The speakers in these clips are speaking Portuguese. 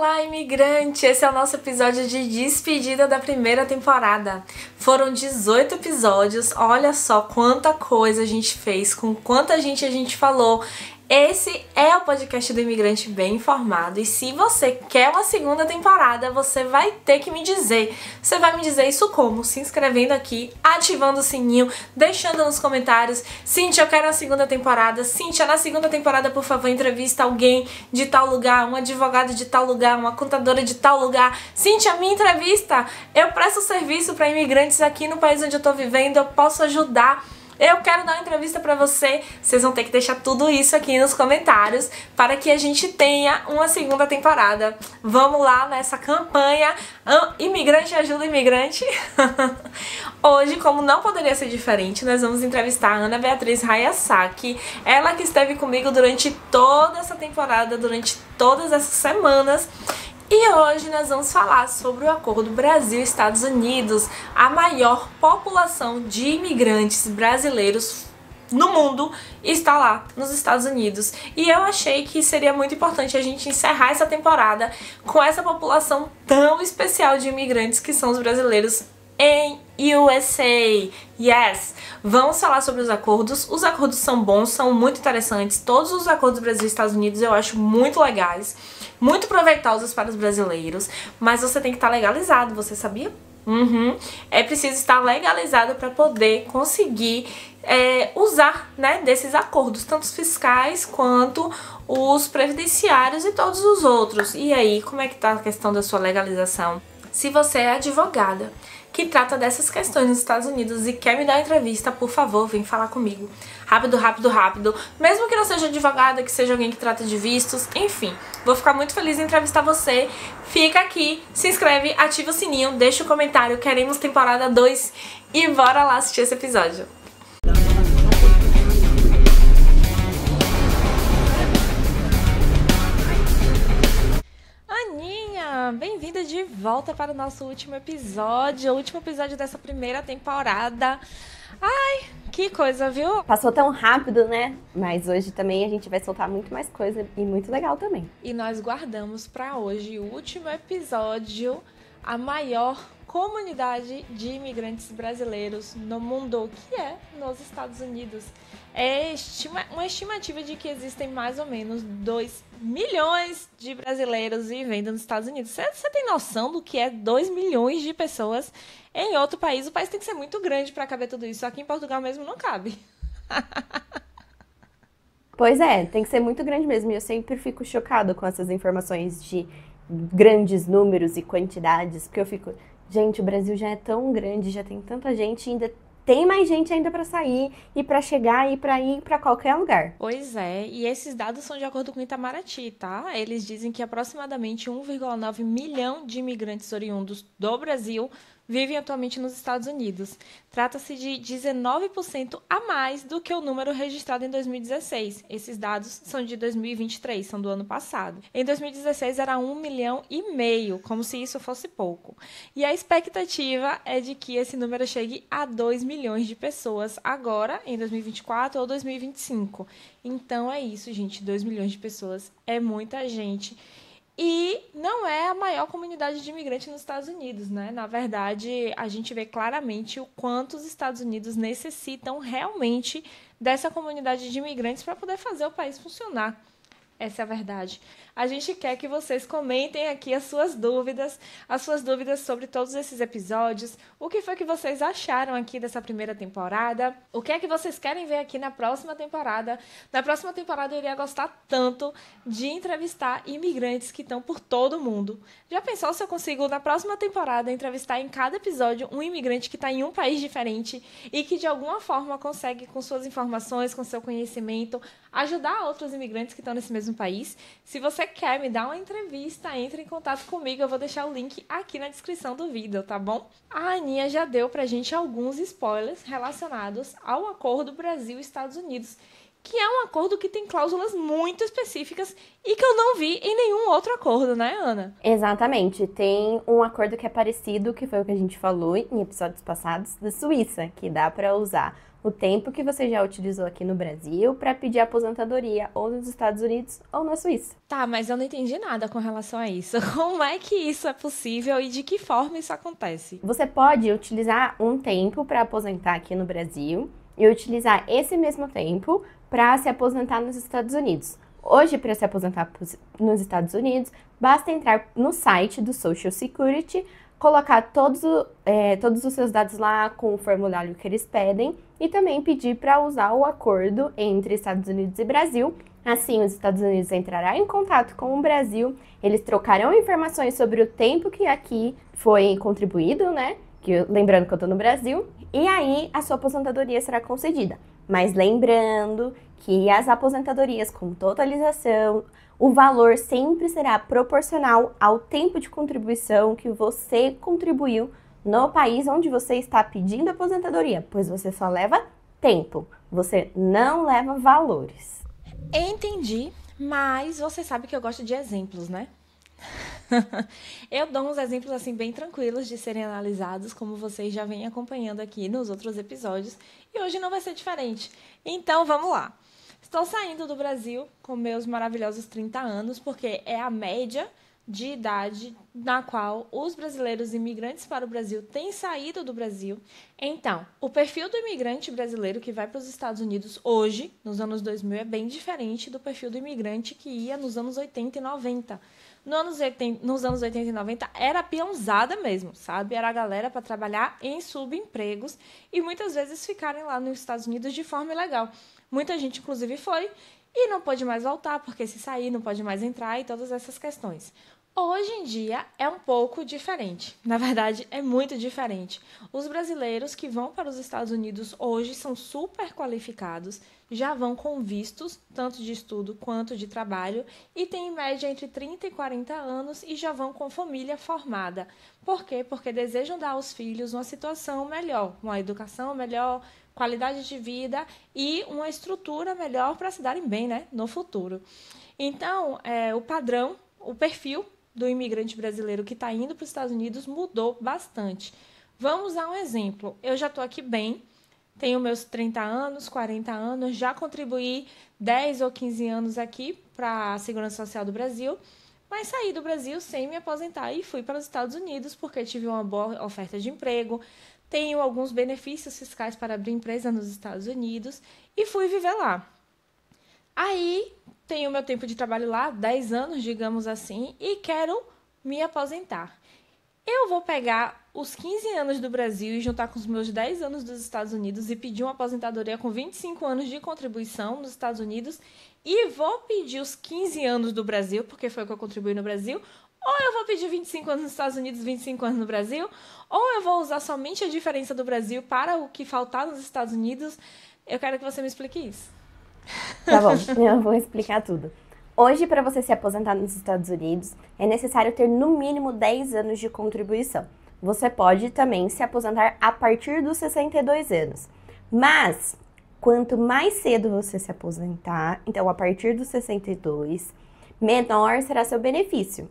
Olá, imigrante! Esse é o nosso episódio de despedida da primeira temporada. Foram 18 episódios, olha só quanta coisa a gente fez, com quanta gente a gente falou. Esse é o podcast do Imigrante Bem Informado e se você quer uma segunda temporada, você vai ter que me dizer. Você vai me dizer isso como? Se inscrevendo aqui, ativando o sininho, deixando nos comentários. Cíntia, eu quero a segunda temporada. Cíntia, na segunda temporada, por favor, entrevista alguém de tal lugar, um advogado de tal lugar, uma contadora de tal lugar. Cíntia, me entrevista. Eu presto serviço para imigrantes aqui no país onde eu tô vivendo, eu posso ajudar. Eu quero dar uma entrevista pra você. Vocês vão ter que deixar tudo isso aqui nos comentários para que a gente tenha uma segunda temporada. Vamos lá nessa campanha Imigrante Ajuda Imigrante. Hoje, como não poderia ser diferente, nós vamos entrevistar a Ana Beatriz Hayasaki. Ela que esteve comigo durante toda essa temporada, durante todas essas semanas. E hoje nós vamos falar sobre o acordo Brasil-Estados Unidos, a maior população de imigrantes brasileiros no mundo está lá, nos Estados Unidos. E eu achei que seria muito importante a gente encerrar essa temporada com essa população tão especial de imigrantes que são os brasileiros em USA. Yes! Vamos falar sobre os acordos. Os acordos são bons, são muito interessantes. Todos os acordos Brasil e Estados Unidos eu acho muito legais, muito proveitosos para os brasileiros, mas você tem que estar legalizado, você sabia? É preciso estar legalizado para poder conseguir usar, né, desses acordos, tanto os fiscais quanto os previdenciários e todos os outros. E aí, como é que tá a questão da sua legalização? Se você é advogada que trata dessas questões nos Estados Unidos e quer me dar uma entrevista, por favor, vem falar comigo. Rápido, rápido, rápido. Mesmo que não seja advogada, que seja alguém que trata de vistos, enfim. Vou ficar muito feliz em entrevistar você. Fica aqui, se inscreve, ativa o sininho, deixa o comentário. Queremos temporada 2 e bora lá assistir esse episódio. Bem-vinda de volta para o nosso último episódio, o último episódio dessa primeira temporada. Ai, que coisa, viu? Passou tão rápido, né? Mas hoje também a gente vai soltar muito mais coisa e muito legal também. E nós guardamos para hoje o último episódio, a maior comunidade de imigrantes brasileiros no mundo, que é nos Estados Unidos. É uma estimativa de que existem mais ou menos 2 milhões de brasileiros vivendo nos Estados Unidos. Você tem noção do que é 2 milhões de pessoas em outro país? O país tem que ser muito grande para caber tudo isso. Aqui em Portugal mesmo não cabe. Pois é, tem que ser muito grande mesmo. E eu sempre fico chocada com essas informações de grandes números e quantidades, porque eu fico, gente, o Brasil já é tão grande, já tem tanta gente, ainda tem mais gente ainda para sair e para chegar e para ir para qualquer lugar. Pois é, e esses dados são de acordo com o Itamaraty, tá? Eles dizem que aproximadamente 1,9 milhão de imigrantes oriundos do Brasil vivem atualmente nos Estados Unidos. Trata-se de 19% a mais do que o número registrado em 2016. Esses dados são de 2023, são do ano passado. Em 2016 era 1,5 milhão, como se isso fosse pouco. E a expectativa é de que esse número chegue a 2 milhões de pessoas agora, em 2024 ou 2025. Então é isso, gente, 2 milhões de pessoas é muita gente. E não é a maior comunidade de imigrantes nos Estados Unidos, né? Na verdade, a gente vê claramente o quanto os Estados Unidos necessitam realmente dessa comunidade de imigrantes para poder fazer o país funcionar. Essa é a verdade. A gente quer que vocês comentem aqui as suas dúvidas sobre todos esses episódios. O que foi que vocês acharam aqui dessa primeira temporada? O que é que vocês querem ver aqui na próxima temporada? Na próxima temporada eu iria gostar tanto de entrevistar imigrantes que estão por todo o mundo. Já pensou se eu consigo, na próxima temporada, entrevistar em cada episódio um imigrante que está em um país diferente e que de alguma forma consegue, com suas informações, com seu conhecimento, ajudar outros imigrantes que estão nesse mesmo país? Se você quer me dar uma entrevista, entre em contato comigo, eu vou deixar o link aqui na descrição do vídeo, tá bom? A Aninha já deu pra gente alguns spoilers relacionados ao acordo Brasil-Estados Unidos, que é um acordo que tem cláusulas muito específicas e que eu não vi em nenhum outro acordo, né, Ana? Exatamente. Tem um acordo que é parecido, que foi o que a gente falou em episódios passados, da Suíça, que dá para usar o tempo que você já utilizou aqui no Brasil para pedir aposentadoria ou nos Estados Unidos ou na Suíça. Tá, mas eu não entendi nada com relação a isso. Como é que isso é possível e de que forma isso acontece? Você pode utilizar um tempo para aposentar aqui no Brasil e utilizar esse mesmo tempo para se aposentar nos Estados Unidos. Hoje, para se aposentar nos Estados Unidos, basta entrar no site do Social Security, colocar todos os seus dados lá com o formulário que eles pedem e também pedir para usar o acordo entre Estados Unidos e Brasil. Assim, os Estados Unidos entrarão em contato com o Brasil, eles trocarão informações sobre o tempo que aqui foi contribuído, né? Lembrando que eu estou no Brasil, e aí a sua aposentadoria será concedida. Mas lembrando que as aposentadorias com totalização, o valor sempre será proporcional ao tempo de contribuição que você contribuiu no país onde você está pedindo aposentadoria, pois você só leva tempo, você não leva valores. Entendi, mas você sabe que eu gosto de exemplos, né? Eu dou uns exemplos assim bem tranquilos de serem analisados, como vocês já vêm acompanhando aqui nos outros episódios, e hoje não vai ser diferente. Então, vamos lá. Estou saindo do Brasil com meus maravilhosos 30 anos, porque é a média de idade na qual os brasileiros imigrantes para o Brasil têm saído do Brasil. Então, o perfil do imigrante brasileiro que vai para os Estados Unidos hoje, nos anos 2000, é bem diferente do perfil do imigrante que ia nos anos 80 e 90. Nos anos 80 e 90 era peãozada mesmo, sabe? Era a galera para trabalhar em subempregos e muitas vezes ficarem lá nos Estados Unidos de forma ilegal. Muita gente, inclusive, foi e não pôde mais voltar, porque se sair não pode mais entrar e todas essas questões. Hoje em dia é um pouco diferente. Na verdade, é muito diferente. Os brasileiros que vão para os Estados Unidos hoje são super qualificados, já vão com vistos, tanto de estudo quanto de trabalho, e têm em média entre 30 e 40 anos e já vão com família formada. Por quê? Porque desejam dar aos filhos uma situação melhor, uma educação melhor, qualidade de vida e uma estrutura melhor para se darem bem, né, no futuro. Então, o padrão, o perfil do imigrante brasileiro que está indo para os Estados Unidos mudou bastante. Vamos a um exemplo. Eu já estou aqui bem, tenho meus 30 anos, 40 anos, já contribuí 10 ou 15 anos aqui para a Segurança Social do Brasil, mas saí do Brasil sem me aposentar e fui para os Estados Unidos porque tive uma boa oferta de emprego, tenho alguns benefícios fiscais para abrir empresa nos Estados Unidos e fui viver lá. Aí, tenho meu tempo de trabalho lá, 10 anos, digamos assim, e quero me aposentar. Eu vou pegar os 15 anos do Brasil e juntar com os meus 10 anos dos Estados Unidos e pedir uma aposentadoria com 25 anos de contribuição nos Estados Unidos e vou pedir os 15 anos do Brasil, porque foi o que eu contribuí no Brasil, ou eu vou pedir 25 anos nos Estados Unidos, 25 anos no Brasil, ou eu vou usar somente a diferença do Brasil para o que faltar nos Estados Unidos. Eu quero que você me explique isso. Tá bom, eu vou explicar tudo. Hoje, para você se aposentar nos Estados Unidos, é necessário ter no mínimo 10 anos de contribuição. Você pode também se aposentar a partir dos 62 anos. Mas, quanto mais cedo você se aposentar, então a partir dos 62, menor será seu benefício.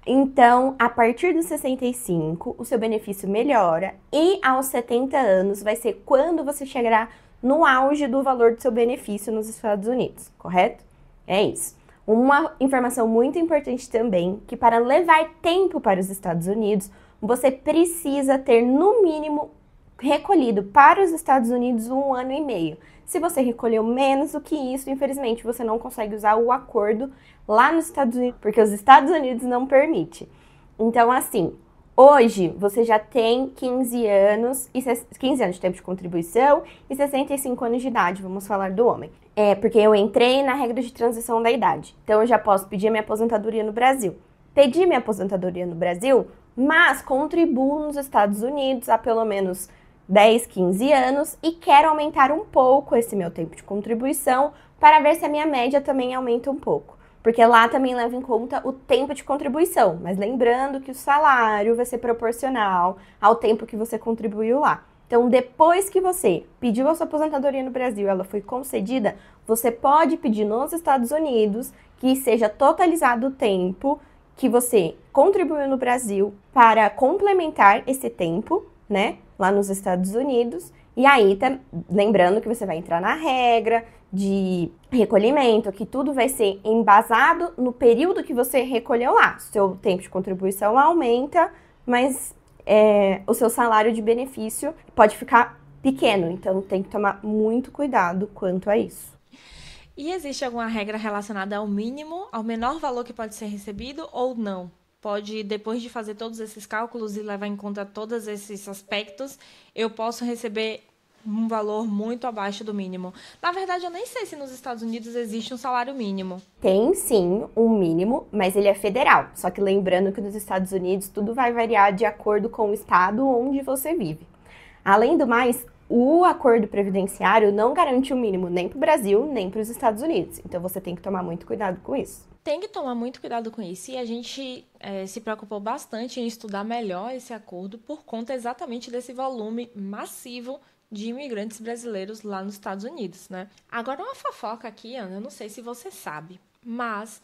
Então, a partir dos 65, o seu benefício melhora e aos 70 anos vai ser quando você chegará no auge do valor do seu benefício nos Estados Unidos, correto? É isso. Uma informação muito importante também, que para levar tempo para os Estados Unidos, você precisa ter no mínimo recolhido para os Estados Unidos 1 ano e meio. Se você recolheu menos do que isso, infelizmente você não consegue usar o acordo lá nos Estados Unidos, porque os Estados Unidos não permite. Então, assim, hoje você já tem 15 anos de tempo de contribuição e 65 anos de idade, vamos falar do homem. Porque eu entrei na regra de transição da idade. Então, eu já posso pedir minha aposentadoria no Brasil. Pedi minha aposentadoria no Brasil, mas contribuo nos Estados Unidos há pelo menos 10, 15 anos e quero aumentar um pouco esse meu tempo de contribuição para ver se a minha média também aumenta um pouco. Porque lá também leva em conta o tempo de contribuição, mas lembrando que o salário vai ser proporcional ao tempo que você contribuiu lá. Então, depois que você pediu a sua aposentadoria no Brasil e ela foi concedida, você pode pedir nos Estados Unidos que seja totalizado o tempo que você contribuiu no Brasil para complementar esse tempo, né, lá nos Estados Unidos, E aí, lembrando que você vai entrar na regra de recolhimento, que tudo vai ser embasado no período que você recolheu lá. Seu tempo de contribuição aumenta, mas o seu salário de benefício pode ficar pequeno. Então, tem que tomar muito cuidado quanto a isso. E existe alguma regra relacionada ao mínimo, ao menor valor que pode ser recebido ou não? Pode, depois de fazer todos esses cálculos e levar em conta todos esses aspectos, eu posso receber um valor muito abaixo do mínimo. Na verdade, eu nem sei se nos Estados Unidos existe um salário mínimo. Tem sim um mínimo, mas ele é federal. Só que lembrando que nos Estados Unidos tudo vai variar de acordo com o estado onde você vive. Além do mais, o acordo previdenciário não garante o mínimo nem para o Brasil, nem para os Estados Unidos. Então você tem que tomar muito cuidado com isso. Tem que tomar muito cuidado com isso e a gente se preocupou bastante em estudar melhor esse acordo por conta exatamente desse volume massivo de imigrantes brasileiros lá nos Estados Unidos, né? Agora, uma fofoca aqui, Ana, eu não sei se você sabe, mas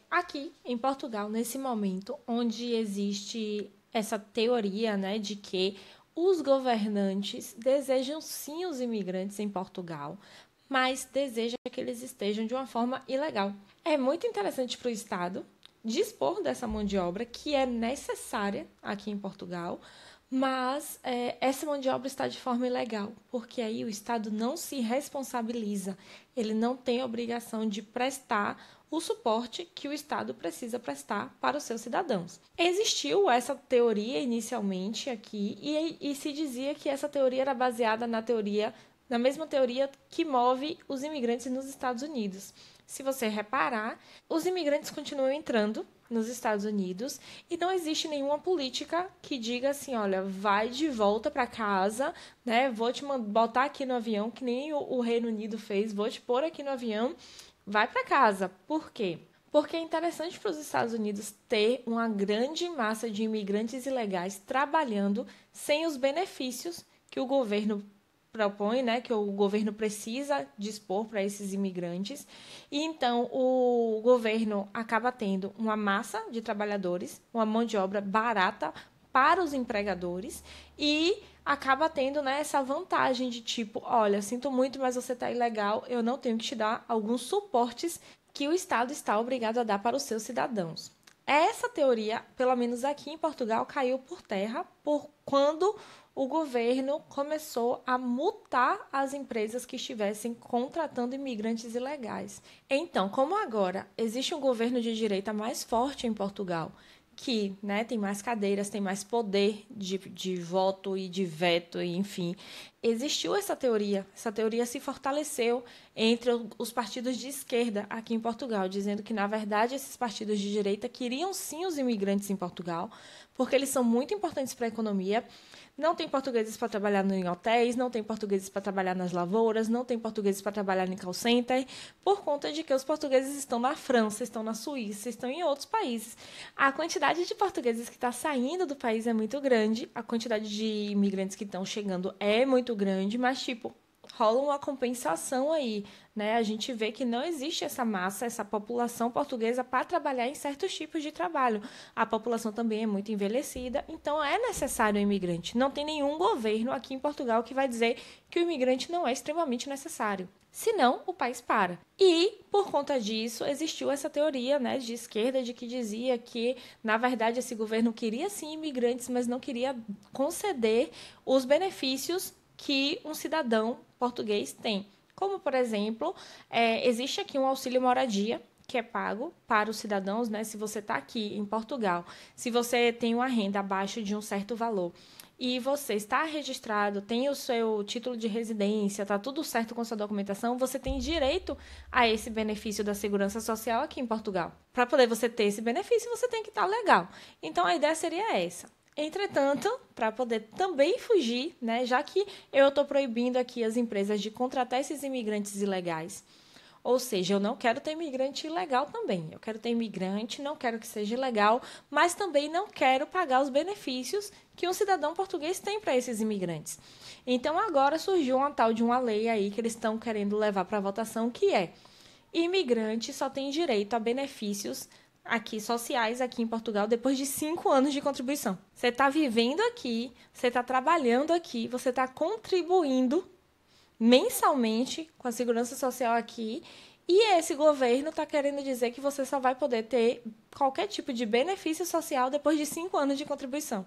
aqui em Portugal, nesse momento, onde existe essa teoria, né, de que os governantes desejam sim os imigrantes em Portugal, mas desejam que eles estejam de uma forma ilegal. É muito interessante para o Estado dispor dessa mão de obra que é necessária aqui em Portugal, mas essa mão de obra está de forma ilegal, porque aí o Estado não se responsabiliza, ele não tem obrigação de prestar o suporte que o Estado precisa prestar para os seus cidadãos. Existiu essa teoria inicialmente aqui e se dizia que essa teoria era baseada na mesma teoria que move os imigrantes nos Estados Unidos. Se você reparar, os imigrantes continuam entrando nos Estados Unidos e não existe nenhuma política que diga assim, olha, vai de volta para casa, né? Vou te botar aqui no avião, que nem o Reino Unido fez, vou te pôr aqui no avião, vai para casa. Por quê? Porque é interessante para os Estados Unidos ter uma grande massa de imigrantes ilegais trabalhando sem os benefícios que o governo propõe, né, que o governo precisa dispor para esses imigrantes. E então o governo acaba tendo uma massa de trabalhadores, uma mão de obra barata para os empregadores e acaba tendo, né, essa vantagem de tipo, olha, sinto muito, mas você está ilegal, eu não tenho que te dar alguns suportes que o Estado está obrigado a dar para os seus cidadãos. Essa teoria, pelo menos aqui em Portugal, caiu por terra por quando o governo começou a multar as empresas que estivessem contratando imigrantes ilegais. Então, como agora existe um governo de direita mais forte em Portugal, que, né, tem mais cadeiras, tem mais poder de voto e de veto, e, enfim, existiu essa teoria se fortaleceu entre os partidos de esquerda aqui em Portugal, dizendo que, na verdade, esses partidos de direita queriam sim os imigrantes em Portugal, porque eles são muito importantes para a economia. Não tem portugueses para trabalhar em hotéis, não tem portugueses para trabalhar nas lavouras, não tem portugueses para trabalhar em call center, por conta de que os portugueses estão na França, estão na Suíça, estão em outros países. A quantidade de portugueses que está saindo do país é muito grande, a quantidade de imigrantes que estão chegando é muito grande, mas, tipo, rola uma compensação aí, né? A gente vê que não existe essa massa, essa população portuguesa para trabalhar em certos tipos de trabalho. A população também é muito envelhecida, então é necessário o imigrante. Não tem nenhum governo aqui em Portugal que vai dizer que o imigrante não é extremamente necessário. Senão, o país para. E, por conta disso, existiu essa teoria, né, de esquerda de que dizia que, na verdade, esse governo queria sim imigrantes, mas não queria conceder os benefícios que um cidadão português tem. Como, por exemplo, existe aqui um auxílio moradia, que é pago para os cidadãos, né? Se você está aqui em Portugal, se você tem uma renda abaixo de um certo valor e você está registrado, tem o seu título de residência, está tudo certo com a sua documentação, você tem direito a esse benefício da Segurança Social aqui em Portugal. Para poder você ter esse benefício, você tem que estar legal. Então, a ideia seria essa. Entretanto, para poder também fugir, né, já que eu estou proibindo aqui as empresas de contratar esses imigrantes ilegais, ou seja, eu não quero ter imigrante ilegal também. Eu quero ter imigrante, não quero que seja ilegal, mas também não quero pagar os benefícios que um cidadão português tem para esses imigrantes. Então, agora surgiu uma tal de uma lei aí que eles estão querendo levar para votação, que é: imigrante só tem direito a benefícios aqui sociais aqui em Portugal depois de 5 anos de contribuição. Você está vivendo aqui, você está trabalhando aqui, você está contribuindo mensalmente com a segurança social aqui, e esse governo está querendo dizer que você só vai poder ter qualquer tipo de benefício social depois de 5 anos de contribuição.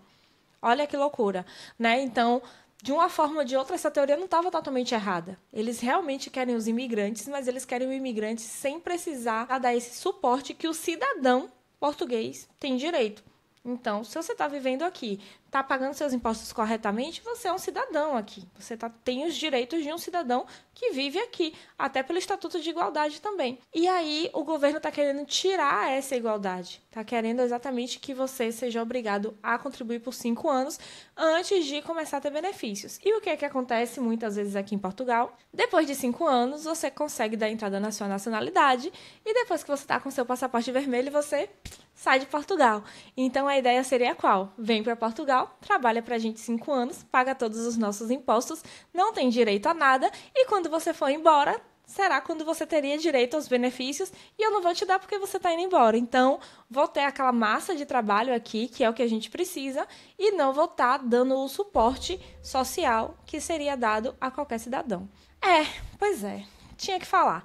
Olha que loucura, né? Então, de uma forma ou de outra, essa teoria não estava totalmente errada. Eles realmente querem os imigrantes, mas eles querem o imigrante sem precisar dar esse suporte que o cidadão português tem direito. Então, se você está vivendo aqui, está pagando seus impostos corretamente, você é um cidadão aqui. Você tem os direitos de um cidadão que vive aqui, até pelo Estatuto de Igualdade também. E aí, o governo está querendo tirar essa igualdade. Está querendo exatamente que você seja obrigado a contribuir por 5 anos antes de começar a ter benefícios. E o que é que acontece muitas vezes aqui em Portugal? Depois de 5 anos, você consegue dar entrada na sua nacionalidade e depois que você está com seu passaporte vermelho, você sai de Portugal. Então, a ideia seria qual? Vem para Portugal, trabalha pra gente 5 anos, paga todos os nossos impostos, não tem direito a nada, e quando você for embora, será quando você teria direito aos benefícios, e eu não vou te dar porque você está indo embora. Então, vou ter aquela massa de trabalho aqui, que é o que a gente precisa, e não vou estar dando o suporte social que seria dado a qualquer cidadão. Pois é, tinha que falar.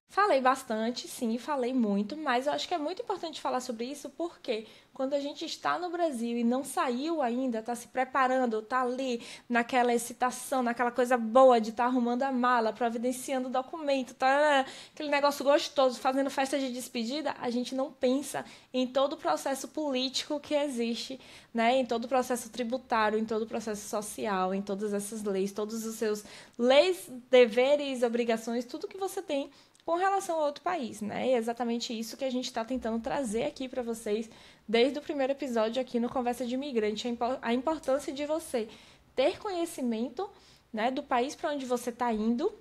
Falei bastante, sim, falei muito, mas eu acho que é muito importante falar sobre isso porque quando a gente está no Brasil e não saiu ainda, está se preparando, está ali naquela excitação, naquela coisa boa de estar arrumando a mala, providenciando o documento, tá aquele negócio gostoso, fazendo festa de despedida, a gente não pensa em todo o processo político que existe, né? Em todo o processo tributário, em todo o processo social, em todas essas leis, todos os seus leis, deveres, obrigações, tudo que você tem com relação a outro país, né? E é exatamente isso que a gente está tentando trazer aqui para vocês desde o primeiro episódio aqui no Conversa de Imigrante, a importância de você ter conhecimento, né, do país para onde você está indo,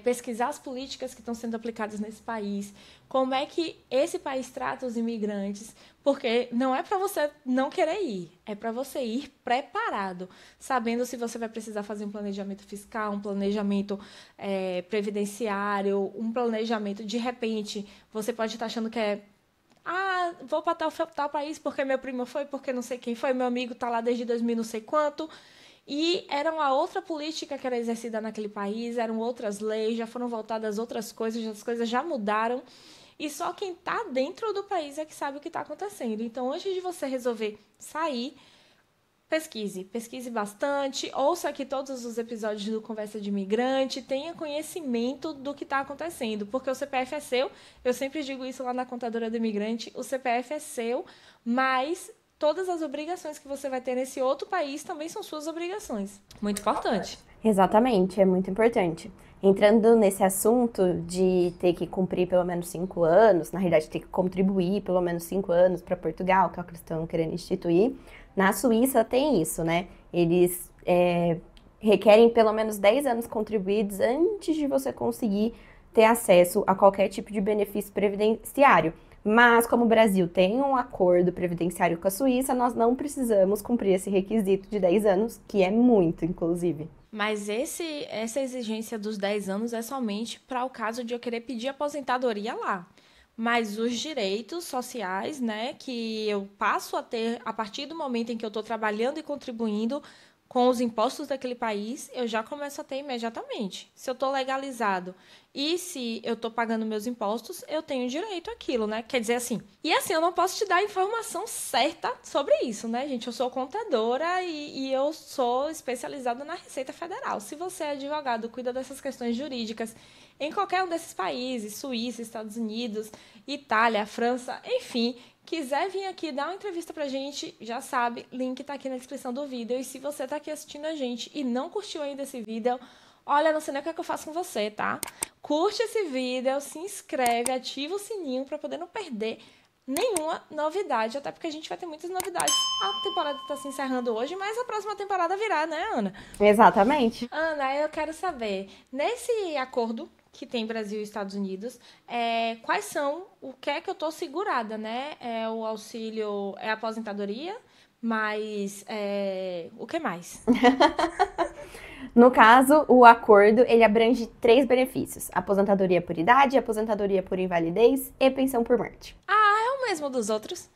pesquisar as políticas que estão sendo aplicadas nesse país, como é que esse país trata os imigrantes, porque não é para você não querer ir, é para você ir preparado, sabendo se você vai precisar fazer um planejamento fiscal, um planejamento previdenciário, um planejamento, de repente, você pode estar achando que vou para tal país porque meu primo foi, porque não sei quem foi, meu amigo está lá desde 2000 não sei quanto, e era uma outra política que era exercida naquele país, eram outras leis, já foram voltadas outras coisas, as coisas já mudaram, e só quem está dentro do país é que sabe o que está acontecendo. Então, antes de você resolver sair, pesquise bastante, ouça aqui todos os episódios do Conversa de Imigrante, tenha conhecimento do que está acontecendo, porque o CPF é seu, eu sempre digo isso lá na contadora do imigrante, o CPF é seu, mas todas as obrigações que você vai ter nesse outro país também são suas obrigações. Muito importante. Exatamente, é muito importante. Entrando nesse assunto de ter que cumprir pelo menos 5 anos, na realidade ter que contribuir pelo menos 5 anos para Portugal, que é o que eles estão querendo instituir, na Suíça tem isso, né? Eles requerem pelo menos 10 anos contribuídos antes de você conseguir ter acesso a qualquer tipo de benefício previdenciário. Mas, como o Brasil tem um acordo previdenciário com a Suíça, nós não precisamos cumprir esse requisito de 10 anos, que é muito, inclusive. Mas essa exigência dos 10 anos é somente para o caso de eu querer pedir aposentadoria lá. Mas os direitos sociais, né, que eu passo a ter a partir do momento em que eu estou trabalhando e contribuindo com os impostos daquele país, eu já começo a ter imediatamente. Se eu estou legalizado e se eu estou pagando meus impostos, eu tenho direito àquilo, né? Quer dizer assim. E assim, eu não posso te dar a informação certa sobre isso, né, gente? Eu sou contadora e eu sou especializada na Receita Federal. Se você é advogado, cuida dessas questões jurídicas em qualquer um desses países, Suíça, Estados Unidos, Itália, França, enfim, quiser vir aqui dar uma entrevista pra gente, já sabe, link tá aqui na descrição do vídeo. E se você tá aqui assistindo a gente e não curtiu ainda esse vídeo, olha, não sei nem o que eu faço com você, tá? Curte esse vídeo, se inscreve, ativa o sininho pra poder não perder nenhuma novidade, até porque a gente vai ter muitas novidades. A temporada tá se encerrando hoje, mas a próxima temporada virá, né, Ana? Exatamente. Ana, eu quero saber, nesse acordo que tem Brasil e Estados Unidos, quais são, o que é que eu tô segurada, né? O auxílio, a aposentadoria, mas o que mais? No caso, o acordo, ele abrange 3 benefícios: aposentadoria por idade, aposentadoria por invalidez e pensão por morte. É o mesmo dos outros.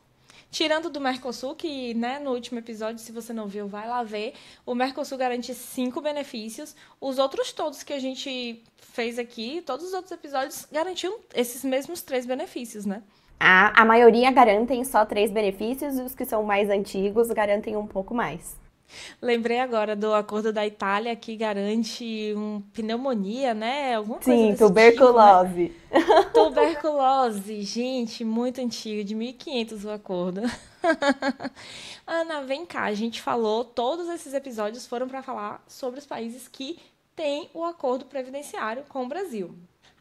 Tirando do Mercosul, que, né, no último episódio, se você não viu, vai lá ver. O Mercosul garante 5 benefícios. Os outros todos que a gente fez aqui, todos os outros episódios, garantiam esses mesmos 3 benefícios, né? A maioria garantem só 3 benefícios e os que são mais antigos garantem um pouco mais. Lembrei agora do acordo da Itália que garante pneumonia, né? Alguma coisa Sim, desse tipo, né? tuberculose. Tuberculose, gente, muito antigo, de 1500 o acordo. Ana, vem cá, a gente falou, todos esses episódios foram para falar sobre os países que têm o acordo previdenciário com o Brasil.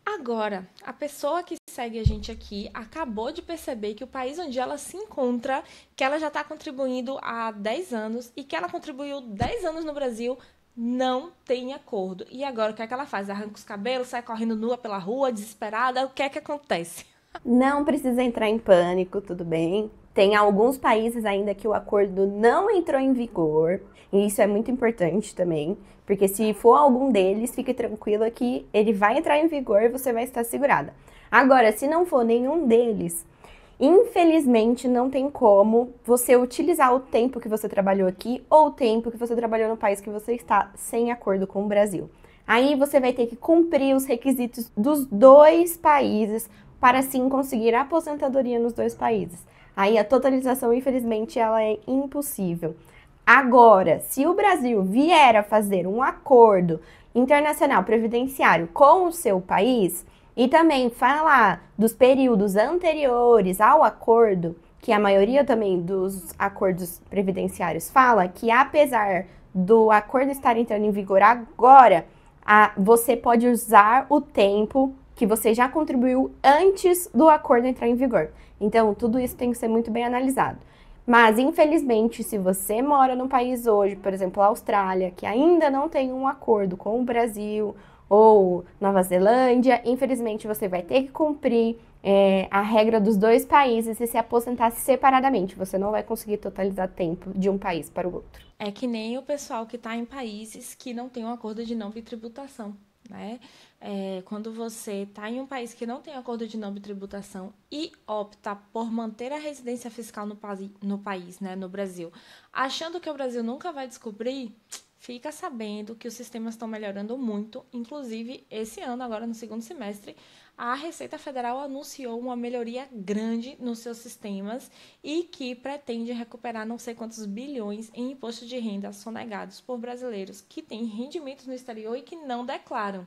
Agora, a pessoa que segue a gente aqui acabou de perceber que o país onde ela se encontra, que ela já está contribuindo há 10 anos e que ela contribuiu 10 anos no Brasil, não tem acordo. E agora, o que é que ela faz? Arranca os cabelos, sai correndo nua pela rua, desesperada? O que é que acontece? Não precisa entrar em pânico, tudo bem? Tem alguns países ainda que o acordo não entrou em vigor, e isso é muito importante também, porque se for algum deles, fique tranquila que ele vai entrar em vigor e você vai estar segurada. Agora, se não for nenhum deles, infelizmente não tem como você utilizar o tempo que você trabalhou aqui ou o tempo que você trabalhou no país que você está sem acordo com o Brasil. Aí você vai ter que cumprir os requisitos dos 2 países para sim conseguir a aposentadoria nos 2 países. Aí a totalização, infelizmente, ela é impossível. Agora, se o Brasil vier a fazer um acordo internacional previdenciário com o seu país e também falar dos períodos anteriores ao acordo, que a maioria também dos acordos previdenciários fala que apesar do acordo estar entrando em vigor agora, você pode usar o tempo que você já contribuiu antes do acordo entrar em vigor. Então, tudo isso tem que ser muito bem analisado. Mas, infelizmente, se você mora num país hoje, por exemplo, a Austrália, que ainda não tem um acordo com o Brasil ou Nova Zelândia, infelizmente você vai ter que cumprir a regra dos 2 países e se aposentar separadamente. Você não vai conseguir totalizar tempo de um país para o outro. É que nem o pessoal que está em países que não tem um acordo de não bitributação, né? Quando você está em um país que não tem acordo de não bitributação e opta por manter a residência fiscal no país, né, no Brasil, achando que o Brasil nunca vai descobrir, fica sabendo que os sistemas estão melhorando muito. Inclusive, esse ano, agora no segundo semestre, a Receita Federal anunciou uma melhoria grande nos seus sistemas e que pretende recuperar não sei quantos bilhões em imposto de renda sonegados por brasileiros que têm rendimentos no exterior e que não declaram.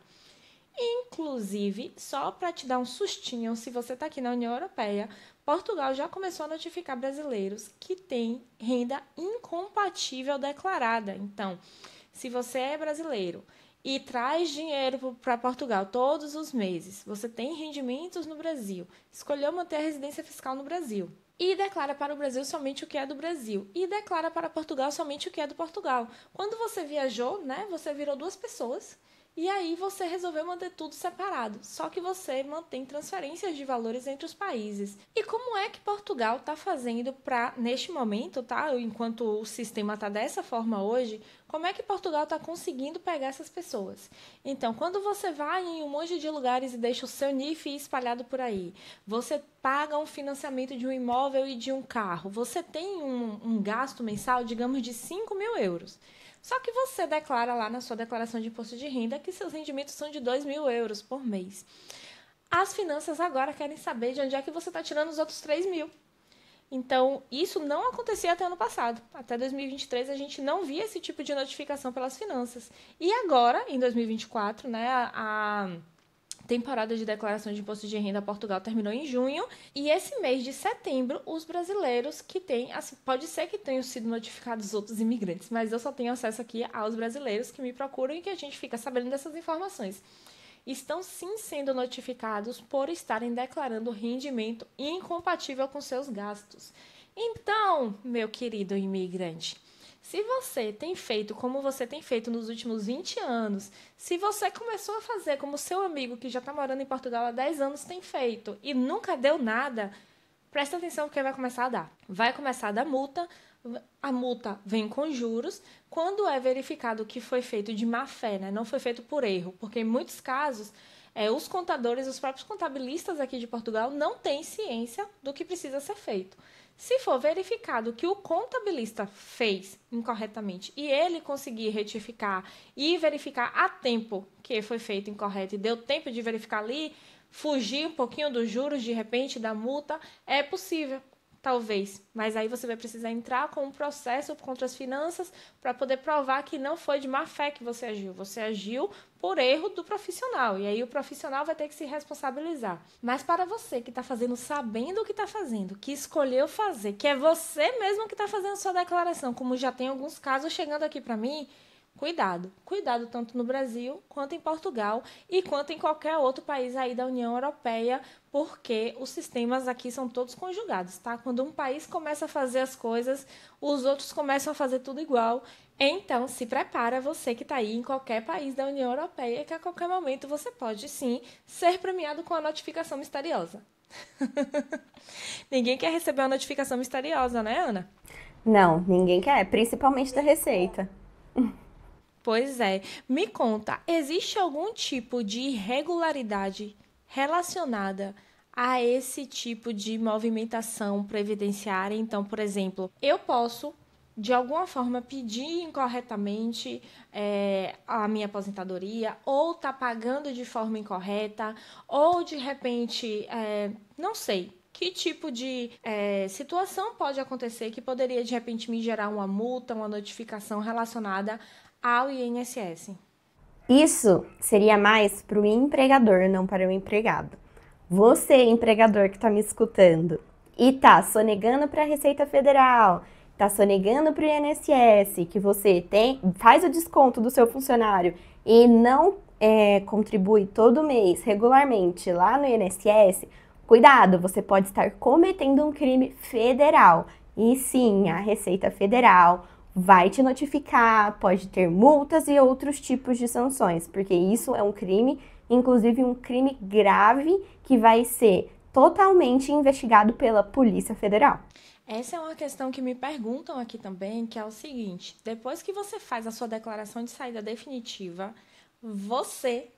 Inclusive, só para te dar um sustinho, se você está aqui na União Europeia, Portugal já começou a notificar brasileiros que têm renda incompatível declarada. Então, se você é brasileiro e traz dinheiro para Portugal todos os meses, você tem rendimentos no Brasil, escolheu manter a residência fiscal no Brasil e declara para o Brasil somente o que é do Brasil e declara para Portugal somente o que é do Portugal. Quando você viajou, né, você virou 2 pessoas. E aí você resolveu manter tudo separado, só que você mantém transferências de valores entre os países. E como é que Portugal está fazendo para, neste momento, tá? Enquanto o sistema está dessa forma hoje, como é que Portugal está conseguindo pegar essas pessoas? Então, quando você vai em um monte de lugares e deixa o seu NIF espalhado por aí, você paga um financiamento de um imóvel e de um carro, você tem um gasto mensal, digamos, de 5.000 euros. Só que você declara lá na sua declaração de imposto de renda que seus rendimentos são de 2.000 euros por mês. As finanças agora querem saber de onde é que você está tirando os outros 3.000. Então, isso não acontecia até ano passado. Até 2023, a gente não via esse tipo de notificação pelas finanças. E agora, em 2024, né, a temporada de declaração de imposto de renda Portugal terminou em junho e esse mês de setembro os brasileiros que têm, assim, pode ser que tenham sido notificados outros imigrantes, mas eu só tenho acesso aqui aos brasileiros que me procuram e que a gente fica sabendo dessas informações. Estão sim sendo notificados por estarem declarando rendimento incompatível com seus gastos. Então, meu querido imigrante, se você tem feito como você tem feito nos últimos 20 anos, se você começou a fazer como seu amigo que já está morando em Portugal há 10 anos tem feito e nunca deu nada, Presta atenção porque vai começar a dar. Vai começar a dar multa, a multa vem com juros. Quando é verificado que foi feito de má fé, né? Não foi feito por erro, porque em muitos casos os contadores, os próprios contabilistas aqui de Portugal não têm ciência do que precisa ser feito. Se for verificado que o contabilista fez incorretamente e ele conseguir retificar e verificar a tempo que foi feito incorreto e deu tempo de verificar ali, fugir um pouquinho dos juros, de repente, da multa, é possível. Talvez, mas aí você vai precisar entrar com um processo contra as finanças para poder provar que não foi de má fé que você agiu. Você agiu por erro do profissional e aí o profissional vai ter que se responsabilizar. Mas para você que está fazendo sabendo o que está fazendo, que escolheu fazer, que é você mesmo que está fazendo sua declaração, como já tem alguns casos chegando aqui para mim, cuidado. Cuidado tanto no Brasil, quanto em Portugal e quanto em qualquer outro país aí da União Europeia, porque os sistemas aqui são todos conjugados, tá? Quando um país começa a fazer as coisas, os outros começam a fazer tudo igual. Então, se prepara você que está aí em qualquer país da União Europeia, que a qualquer momento você pode, sim, ser premiado com a notificação misteriosa. Ninguém quer receber uma notificação misteriosa, né, Ana? Não, ninguém quer, principalmente da Receita. Pois é. Me conta, existe algum tipo de irregularidade relacionada a esse tipo de movimentação previdenciária? Então, por exemplo, eu posso, de alguma forma, pedir incorretamente a minha aposentadoria, ou tá pagando de forma incorreta, ou de repente, não sei. Que tipo de situação pode acontecer que poderia, de repente, me gerar uma multa, uma notificação relacionada ao INSS? Isso seria mais para o empregador, não para o empregado. Você, empregador que está me escutando e está sonegando para a Receita Federal, está sonegando para o INSS, que você faz o desconto do seu funcionário e não contribui todo mês regularmente lá no INSS, cuidado, você pode estar cometendo um crime federal. E sim, a Receita Federal vai te notificar, pode ter multas e outros tipos de sanções, porque isso é um crime, inclusive um crime grave, que vai ser totalmente investigado pela Polícia Federal. Essa é uma questão que me perguntam aqui também, que é o seguinte: depois que você faz a sua declaração de saída definitiva, você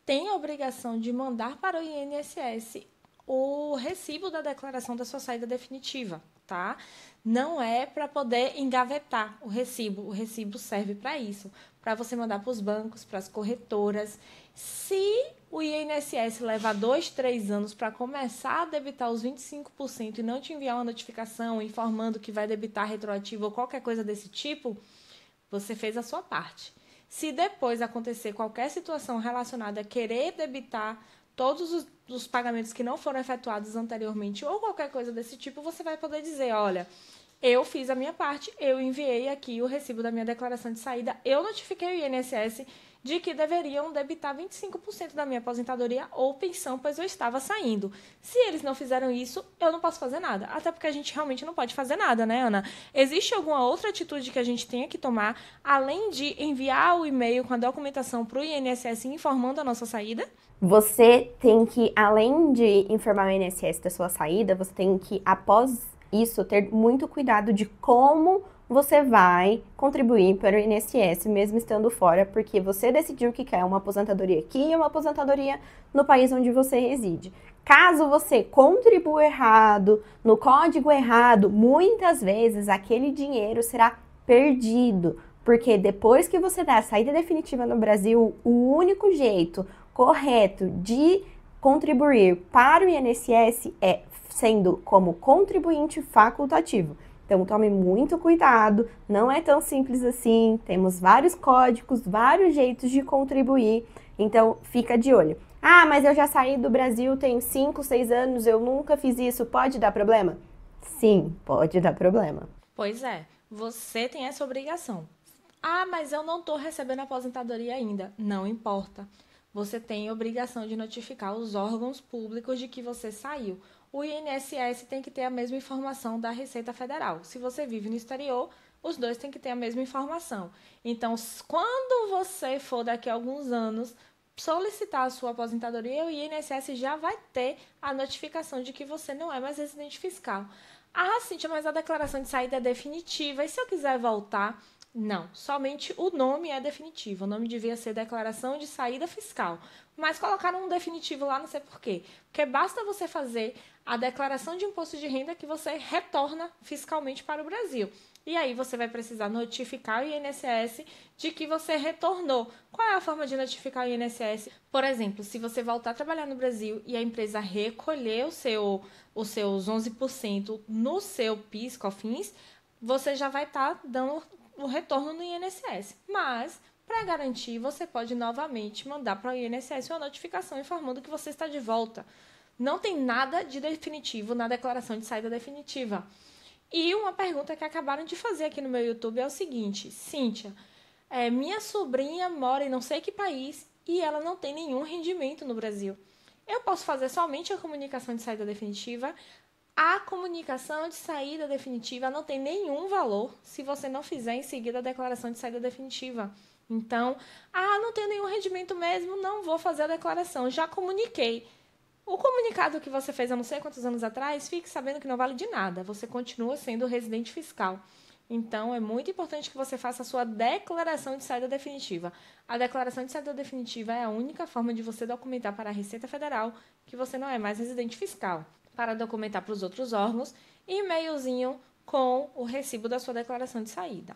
tem a obrigação de mandar para o INSS o recibo da declaração da sua saída definitiva, tá? Não é para poder engavetar o recibo serve para isso, para você mandar para os bancos, para as corretoras. Se o INSS leva 2, 3 anos para começar a debitar os 25% e não te enviar uma notificação informando que vai debitar retroativo ou qualquer coisa desse tipo, você fez a sua parte. Se depois acontecer qualquer situação relacionada a querer debitar todos os pagamentos que não foram efetuados anteriormente ou qualquer coisa desse tipo, você vai poder dizer, olha, eu fiz a minha parte, eu enviei aqui o recibo da minha declaração de saída, eu notifiquei o INSS de que deveriam debitar 25% da minha aposentadoria ou pensão, pois eu estava saindo. Se eles não fizeram isso, eu não posso fazer nada. Até porque a gente realmente não pode fazer nada, né, Ana? Existe alguma outra atitude que a gente tenha que tomar, além de enviar o e-mail com a documentação para o INSS informando a nossa saída? Você tem que, além de informar o INSS da sua saída, você tem que, após isso, ter muito cuidado de como você vai contribuir para o INSS, mesmo estando fora, porque você decidiu que quer uma aposentadoria aqui e uma aposentadoria no país onde você reside. Caso você contribua errado, no código errado, muitas vezes aquele dinheiro será perdido, porque depois que você dá a saída definitiva no Brasil, o único jeito correto de contribuir para o INSS é sendo como contribuinte facultativo. Então, tome muito cuidado, não é tão simples assim, temos vários códigos, vários jeitos de contribuir, então fica de olho. Ah, mas eu já saí do Brasil tem 5, 6 anos, eu nunca fiz isso, pode dar problema? Sim, pode dar problema. Pois é, você tem essa obrigação. Ah, mas eu não estou recebendo aposentadoria ainda. Não importa. Você tem a obrigação de notificar os órgãos públicos de que você saiu. O INSS tem que ter a mesma informação da Receita Federal. Se você vive no exterior, os dois têm que ter a mesma informação. Então, quando você for daqui a alguns anos solicitar a sua aposentadoria, o INSS já vai ter a notificação de que você não é mais residente fiscal. Ah, Cíntia, mas a declaração de saída é definitiva. E se eu quiser voltar? Não, somente o nome é definitivo. O nome devia ser declaração de saída fiscal. Mas colocaram um definitivo lá, não sei por quê. Porque basta você fazer a declaração de imposto de renda que você retorna fiscalmente para o Brasil. E aí você vai precisar notificar o INSS de que você retornou. Qual é a forma de notificar o INSS? Por exemplo, se você voltar a trabalhar no Brasil e a empresa recolher os seus 11% no seu PIS, COFINS, você já vai estar dando o retorno no INSS. Mas, para garantir, você pode novamente mandar para o INSS uma notificação informando que você está de volta. Não tem nada de definitivo na declaração de saída definitiva. E uma pergunta que acabaram de fazer aqui no meu YouTube é o seguinte: Cíntia, minha sobrinha mora em não sei que país e ela não tem nenhum rendimento no Brasil. Eu posso fazer somente a comunicação de saída definitiva? A comunicação de saída definitiva não tem nenhum valor se você não fizer em seguida a declaração de saída definitiva. Então, não tenho nenhum rendimento mesmo, não vou fazer a declaração, já comuniquei. O comunicado que você fez há não sei quantos anos atrás, fique sabendo que não vale de nada. Você continua sendo residente fiscal. Então, é muito importante que você faça a sua declaração de saída definitiva. A declaração de saída definitiva é a única forma de você documentar para a Receita Federal que você não é mais residente fiscal. Para documentar para os outros órgãos, e-mailzinho com o recibo da sua declaração de saída.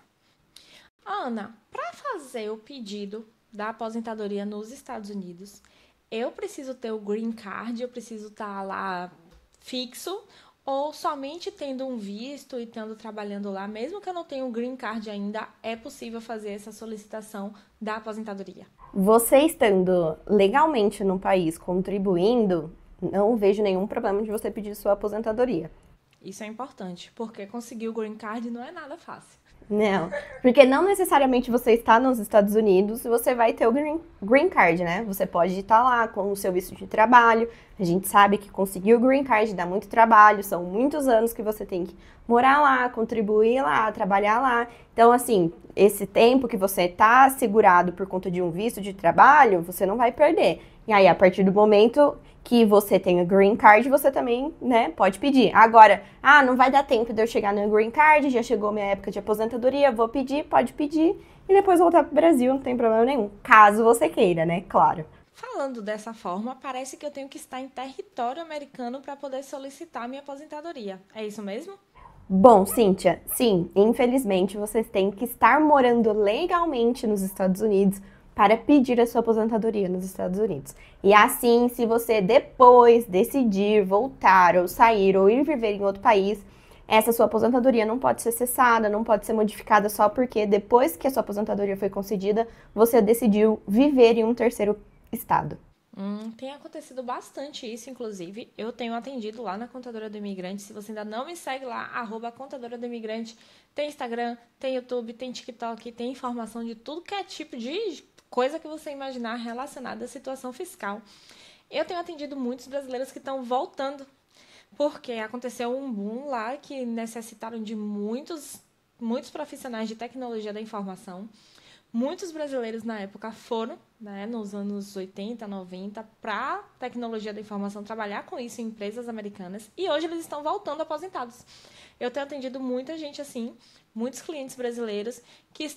Ana, para fazer o pedido da aposentadoria nos Estados Unidos, eu preciso ter o green card, eu preciso estar lá fixo, ou somente tendo um visto e estando trabalhando lá, mesmo que eu não tenha o green card ainda, é possível fazer essa solicitação da aposentadoria? Você estando legalmente no país contribuindo, não vejo nenhum problema de você pedir sua aposentadoria. Isso é importante, porque conseguir o green card não é nada fácil. Não, porque não necessariamente você está nos Estados Unidos e você vai ter o green card, né? Você pode estar lá com o seu visto de trabalho. A gente sabe que conseguir o green card dá muito trabalho, são muitos anos que você tem que morar lá, contribuir lá, trabalhar lá. Então, assim, esse tempo que você está segurado por conta de um visto de trabalho, você não vai perder. E aí, a partir do momento que você tem o green card, você também, né, pode pedir. Agora, não vai dar tempo de eu chegar no green card, já chegou minha época de aposentadoria, vou pedir, pode pedir, e depois voltar pro Brasil, não tem problema nenhum. Caso você queira, né, claro. Falando dessa forma, parece que eu tenho que estar em território americano para poder solicitar minha aposentadoria. É isso mesmo? Bom, Cíntia, sim, infelizmente vocês têm que estar morando legalmente nos Estados Unidos para pedir a sua aposentadoria nos Estados Unidos. E assim, se você depois decidir voltar ou sair ou ir viver em outro país, essa sua aposentadoria não pode ser cessada, não pode ser modificada só porque depois que a sua aposentadoria foi concedida, você decidiu viver em um terceiro estado. Tem acontecido bastante isso, inclusive. Eu tenho atendido lá na Contadora do Imigrante. Se você ainda não me segue lá, @Contadora do Imigrante. Tem Instagram, tem YouTube, tem TikTok, tem informação de tudo que é tipo de coisa que você imaginar relacionada à situação fiscal. Eu tenho atendido muitos brasileiros que estão voltando, porque aconteceu um boom lá que necessitaram de muitos profissionais de tecnologia da informação. Muitos brasileiros na época foram, né, nos anos 80, 90, para a tecnologia da informação, trabalhar com isso em empresas americanas, e hoje eles estão voltando aposentados. Eu tenho atendido muita gente assim, muitos clientes brasileiros que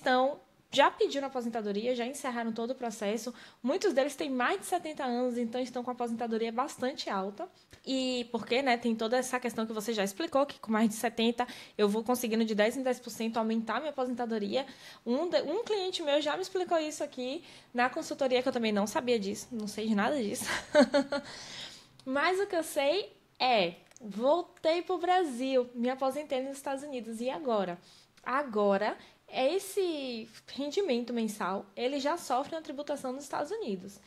já pediram aposentadoria, já encerraram todo o processo. Muitos deles têm mais de 70 anos, então estão com a aposentadoria bastante alta. E porque, né, tem toda essa questão que você já explicou, que com mais de 70 eu vou conseguindo de 10 em 10% aumentar minha aposentadoria. Um cliente meu já me explicou isso aqui na consultoria, que eu também não sabia disso, não sei de nada disso. Mas o que eu sei voltei para o Brasil, me aposentei nos Estados Unidos, e agora? Agora, esse rendimento mensal, ele já sofre uma tributação nos Estados Unidos.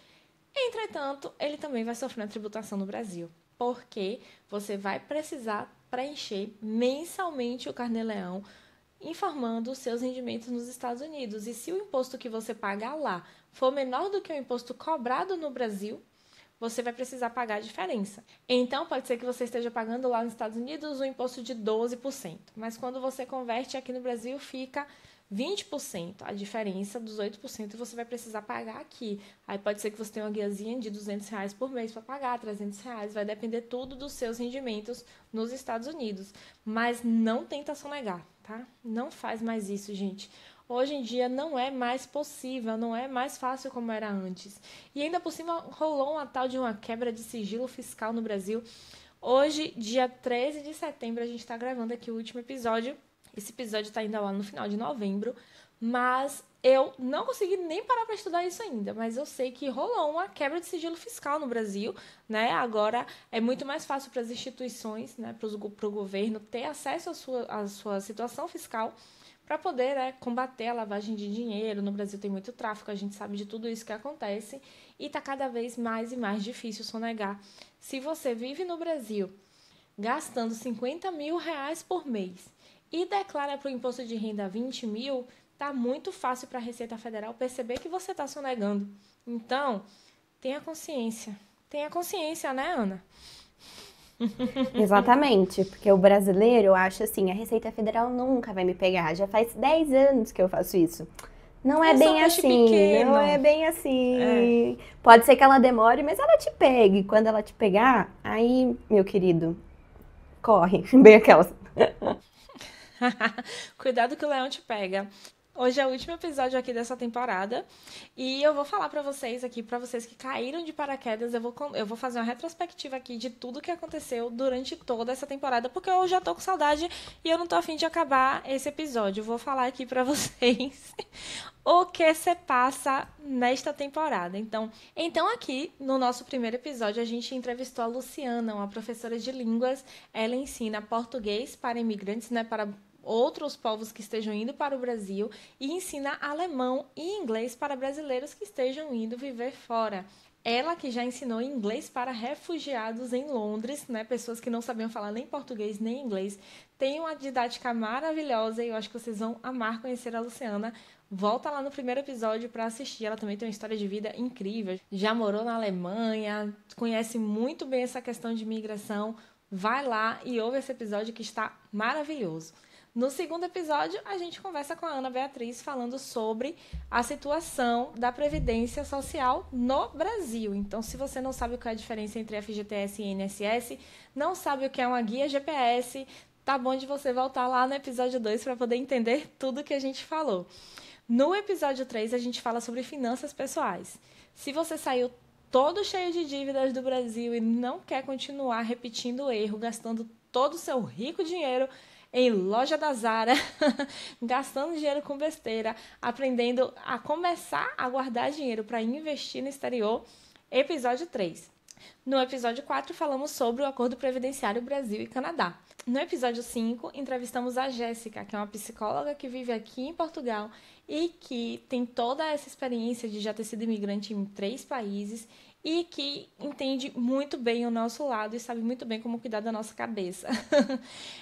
Entretanto, ele também vai sofrer uma tributação no Brasil, porque você vai precisar preencher mensalmente o Carnê-Leão, informando os seus rendimentos nos Estados Unidos. E se o imposto que você paga lá for menor do que o imposto cobrado no Brasil, você vai precisar pagar a diferença. Então, pode ser que você esteja pagando lá nos Estados Unidos um imposto de 12%, mas quando você converte aqui no Brasil, fica 20%, a diferença dos 8% você vai precisar pagar aqui. Aí pode ser que você tenha uma guiazinha de R$ 200 por mês para pagar, R$ 300, vai depender tudo dos seus rendimentos nos Estados Unidos. Mas não tenta sonegar, tá? Não faz mais isso, gente. Hoje em dia não é mais possível, não é mais fácil como era antes. E ainda por cima rolou uma tal de uma quebra de sigilo fiscal no Brasil. Hoje, dia 13 de setembro, a gente está gravando aqui o último episódio. Esse episódio está indo lá no final de novembro, mas eu não consegui nem parar para estudar isso ainda, mas eu sei que rolou uma quebra de sigilo fiscal no Brasil, né? Agora é muito mais fácil para as instituições, né, para o governo ter acesso à sua situação fiscal para poder, né, combater a lavagem de dinheiro. No Brasil tem muito tráfico, a gente sabe de tudo isso que acontece e está cada vez mais e mais difícil sonegar. Se você vive no Brasil gastando R$ 50 mil por mês e declara para o imposto de renda 20 mil, tá muito fácil para a Receita Federal perceber que você está sonegando. Então, tenha consciência. Tenha consciência, né, Ana? Exatamente, porque o brasileiro acha assim, a Receita Federal nunca vai me pegar. Já faz 10 anos que eu faço isso. Não é bem assim, pequeno. Não é bem assim. Pode ser que ela demore, mas ela te pegue. Quando ela te pegar, aí, meu querido, corre. Bem aquelas. Cuidado que o leão te pega. Hoje é o último episódio aqui dessa temporada e eu vou falar pra vocês aqui, pra vocês que caíram de paraquedas, eu vou fazer uma retrospectiva aqui de tudo que aconteceu durante toda essa temporada, porque eu já tô com saudade e eu não tô a fim de acabar esse episódio. Eu vou falar aqui pra vocês o que se passa nesta temporada. Então aqui no nosso primeiro episódio a gente entrevistou a Luciana, uma professora de línguas. Ela ensina português para imigrantes, né, para outros povos que estejam indo para o Brasil e ensina alemão e inglês para brasileiros que estejam indo viver fora. Ela que já ensinou inglês para refugiados em Londres, né? Pessoas que não sabiam falar nem português nem inglês. Tem uma didática maravilhosa e eu acho que vocês vão amar conhecer a Luciana. Volta lá no primeiro episódio para assistir. Ela também tem uma história de vida incrível. Já morou na Alemanha, conhece muito bem essa questão de imigração. Vai lá e ouve esse episódio que está maravilhoso. No segundo episódio, a gente conversa com a Ana Beatriz falando sobre a situação da Previdência Social no Brasil. Então, se você não sabe qual é a diferença entre FGTS e INSS, não sabe o que é uma guia GPS, tá bom de você voltar lá no episódio 2 para poder entender tudo que a gente falou. No episódio 3, a gente fala sobre finanças pessoais. Se você saiu todo cheio de dívidas do Brasil e não quer continuar repetindo o erro, gastando todo o seu rico dinheiro em loja da Zara, gastando dinheiro com besteira, aprendendo a começar a guardar dinheiro para investir no exterior, episódio 3. No episódio 4, falamos sobre o Acordo Previdenciário Brasil e Canadá. No episódio 5, entrevistamos a Jéssica, que é uma psicóloga que vive aqui em Portugal e que tem toda essa experiência de já ter sido imigrante em 3 países e que entende muito bem o nosso lado e sabe muito bem como cuidar da nossa cabeça.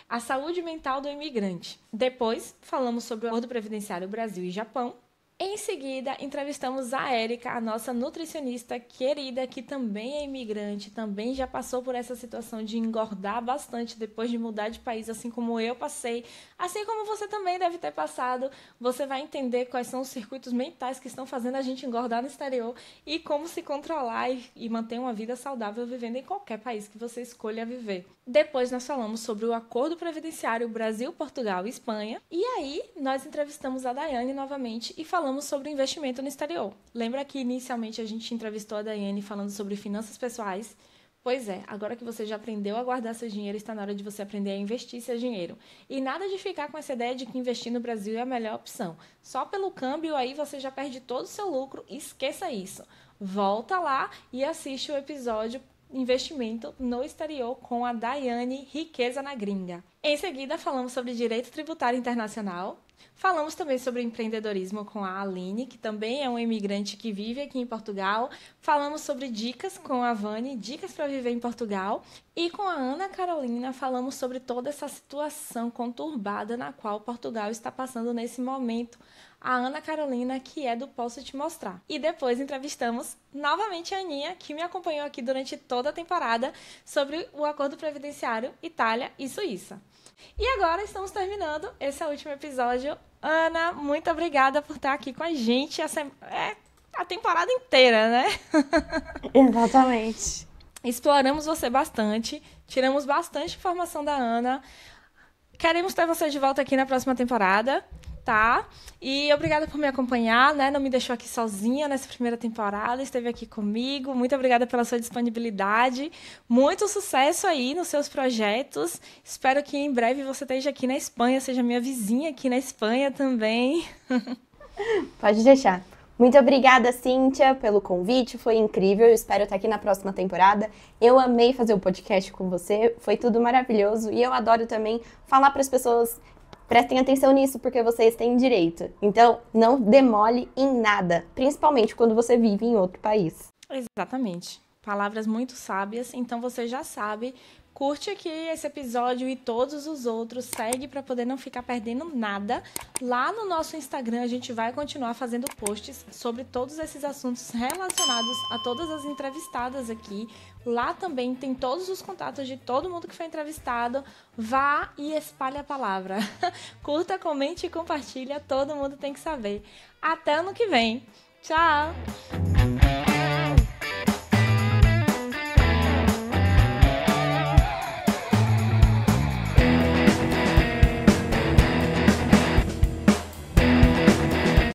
A saúde mental do imigrante. Depois, falamos sobre o Acordo Previdenciário Brasil e Japão. Em seguida, entrevistamos a Érica, a nossa nutricionista querida, que também é imigrante, também já passou por essa situação de engordar bastante depois de mudar de país, assim como eu passei, assim como você também deve ter passado. Você vai entender quais são os circuitos mentais que estão fazendo a gente engordar no exterior e como se controlar e manter uma vida saudável vivendo em qualquer país que você escolha viver. Depois nós falamos sobre o Acordo Previdenciário Brasil, Portugal e Espanha. E aí nós entrevistamos a Daiane novamente e falamos sobre investimento no exterior. Lembra que inicialmente a gente entrevistou a Daiane falando sobre finanças pessoais? Pois é, agora que você já aprendeu a guardar seu dinheiro, está na hora de você aprender a investir seu dinheiro. E nada de ficar com essa ideia de que investir no Brasil é a melhor opção. Só pelo câmbio aí você já perde todo o seu lucro, esqueça isso. Volta lá e assiste o episódio Investimento no Exterior com a Daiane, Riqueza na Gringa. Em seguida, falamos sobre direito tributário internacional. Falamos também sobre empreendedorismo com a Aline, que também é um imigrante que vive aqui em Portugal. Falamos sobre dicas com a Vani, dicas para viver em Portugal. E com a Ana Carolina, falamos sobre toda essa situação conturbada na qual Portugal está passando nesse momento. A Ana Carolina, que é do Posso Te Mostrar. E depois entrevistamos novamente a Aninha, que me acompanhou aqui durante toda a temporada, sobre o Acordo Previdenciário Itália e Suíça. E agora estamos terminando esse último episódio Ana, muito obrigada por estar aqui com a gente a temporada inteira, né? Exatamente. Exploramos você bastante, tiramos bastante informação da Ana. Queremos ter você de volta aqui na próxima temporada, tá? E obrigada por me acompanhar, né? Não me deixou aqui sozinha nessa primeira temporada, esteve aqui comigo. Muito obrigada pela sua disponibilidade. Muito sucesso aí nos seus projetos. Espero que em breve você esteja aqui na Espanha, seja minha vizinha aqui na Espanha também. Pode deixar. Muito obrigada, Cíntia, pelo convite, foi incrível, eu espero estar aqui na próxima temporada. Eu amei fazer o podcast com você, foi tudo maravilhoso e eu adoro também falar para as pessoas, prestem atenção nisso porque vocês têm direito. Então, não demole em nada, principalmente quando você vive em outro país. Exatamente. Palavras muito sábias, então você já sabe. Curte aqui esse episódio e todos os outros, segue para poder não ficar perdendo nada. Lá no nosso Instagram a gente vai continuar fazendo posts sobre todos esses assuntos relacionados a todas as entrevistadas aqui. Lá também tem todos os contatos de todo mundo que foi entrevistado. Vá e espalhe a palavra. Curta, comente e compartilha, todo mundo tem que saber. Até ano que vem. Tchau!